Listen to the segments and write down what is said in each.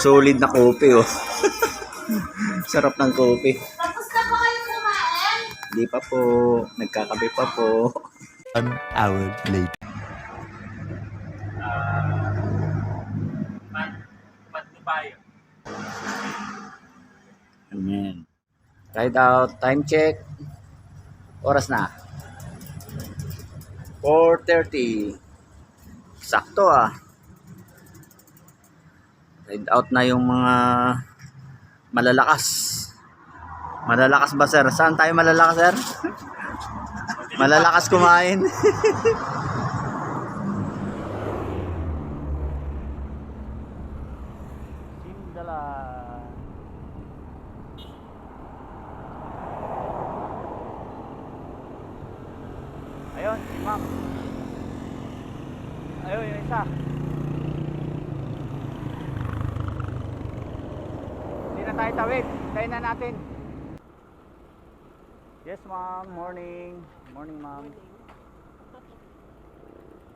Solid na kopi, oh. Sarap ng kopi. Tapos na ba kayo kumain? Hindi pa po. Nagkakape pa po. 1 hour later. Ayan. Ride out. Time check. Oras na. 4:30. Sakto, ah. Ride out na yung mga malalakas. Malalakas ba, sir? Saan tayo malalakas, sir? Malalakas kumain. Ayun, si ma'am. Ayun, yung isa. Hindi na tayo tawid. Tayo na natin. Yes, ma'am. Morning. Morning, ma'am.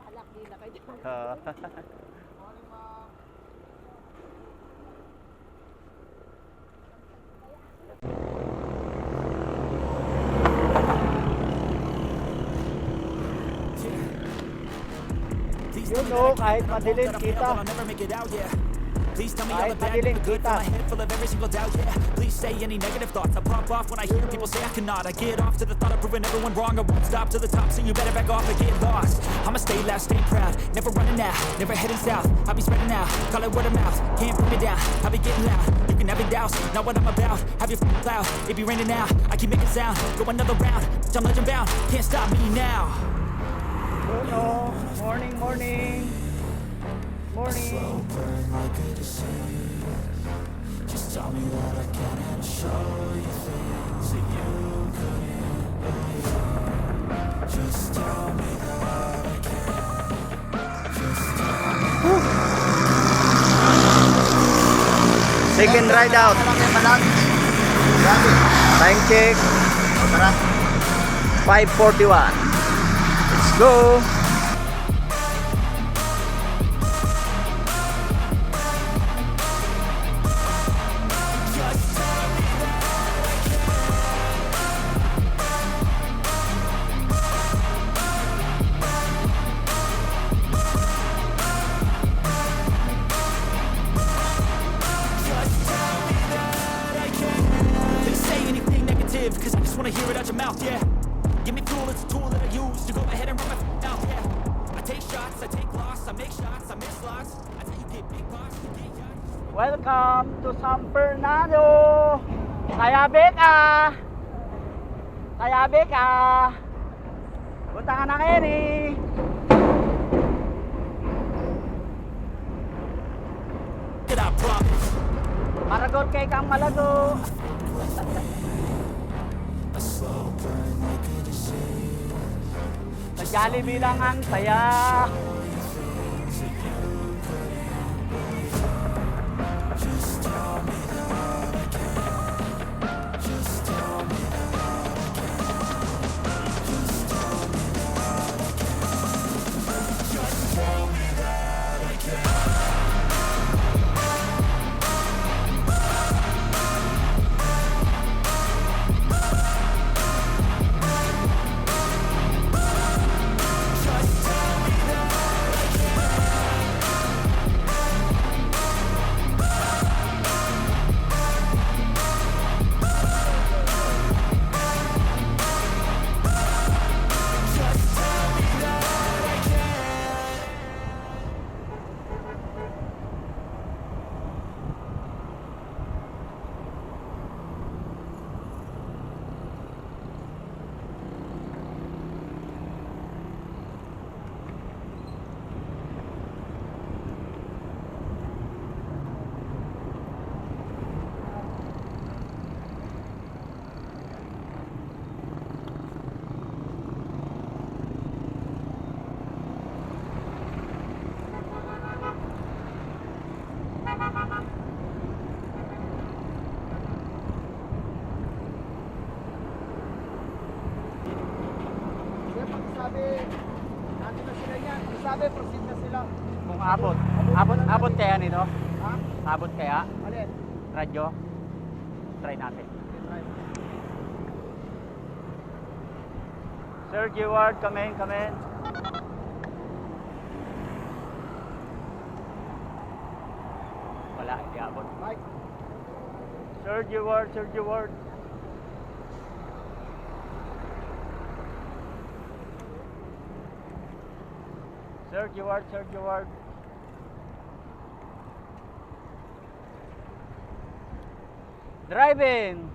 Alak, di na kayo. Morning, ma'am. Yun, no, kahit madilim kita. Please tell me Kahit all the bad, madilim the good, kita. fill my head full of every single doubt, yeah. Please say any negative thoughts, I pop off when I hear people say I cannot. I get off to the thought of proving everyone wrong, I won't stop to the top, so you better back off and get lost. I'ma stay loud, stay proud, never running out, never heading south. I'll be spreading out, call it word of mouth, can't put me down, I'll be getting loud. You can have it douse, not what I'm about, have your f***ing cloud, it be raining now, I keep making sound, go another round, I'm legend bound, can't stop me now. Yun, no. Morning, morning. Morning. Just tell me that I can and show you things that you couldn't believe. Just tell me that I can. Just tell me. Second ride out. Time check. 5:41. Let's go. They say anything negative, cause I just wanna hear it out your mouth, yeah. Give me fuel, it's a tool that I use to go ahead and run my mouth, yeah. I take shots, I take loss, I make shots, I miss lots. I tell you get big box, you get yachts. Welcome to San Fernando. Kayabe ka. Kayabe ka. Punta ka na Kenny. Get out, promise. Maragot kay kang malago. Sa Jollibee lang ang saya. Sabi, proceed na sila. Kung abot kaya nito? Abot kaya? Alin? Radyo? Try natin. Sir Geward, come in, come in. Wala, hindi abot. Sir Geward, Sir Geward. Sir Geward, Sir Geward. Driving.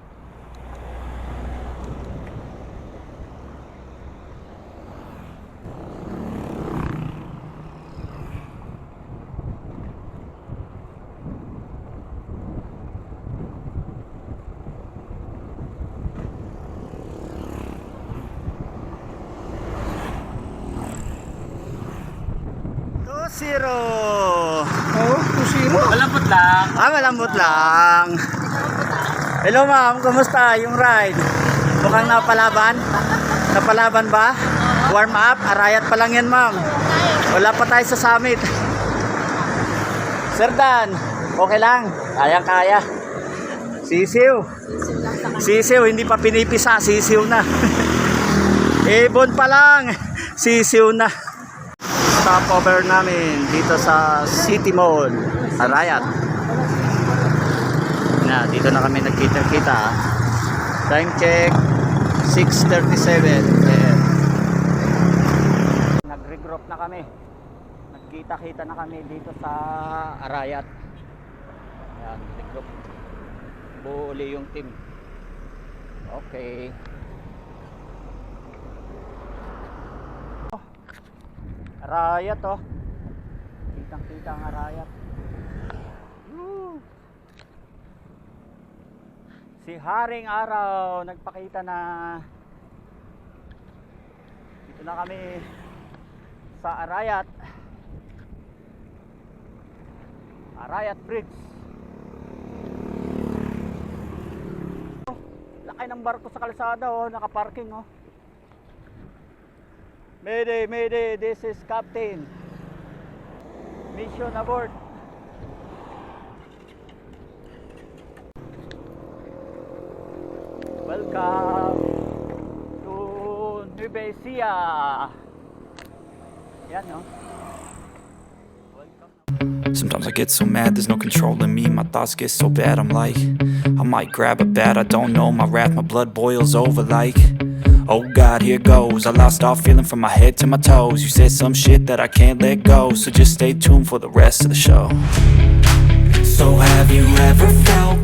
Zero. Oh, 2-0. Malambot lang. Malambot lang. Hello ma'am, kumusta yung ride? Mukhang napalaban? Napalaban ba? Warm up? Arayat pa lang yan ma'am. Wala pa tayo sa summit. Sir Dan, okay lang. Kayang-kaya. Sisiw. Sisiw, hindi pa pinipisa. Sisiw na. Ibon pa lang. Sisiw na. Stopover namin dito sa City Mall, Arayat. Na, dito na kami nagkita-kita. Time check 6:37. Nag-regroup na kami. Nagkita-kita na kami dito sa Arayat. Ayan, regroup. Buo uli yung team. Okay. Arayat oh. Kitang-kita ang Arayat. Woo! Si Haring Araw nagpakita na. Dito na kami sa Arayat. Arayat Bridge. Lakay ng barko sa kalsada oh, nakaparking oh. Mayday, mayday, this is Captain. Mission aboard. Welcome to Nueva Ecija. Yan, no? Sometimes I get so mad, there's no controlling me. My thoughts get so bad, I'm like, I might grab a bat, I don't know. My wrath, my blood boils over like, oh God, here goes. I lost all feeling from my head to my toes. You said some shit that I can't let go, so just stay tuned for the rest of the show. So have you ever felt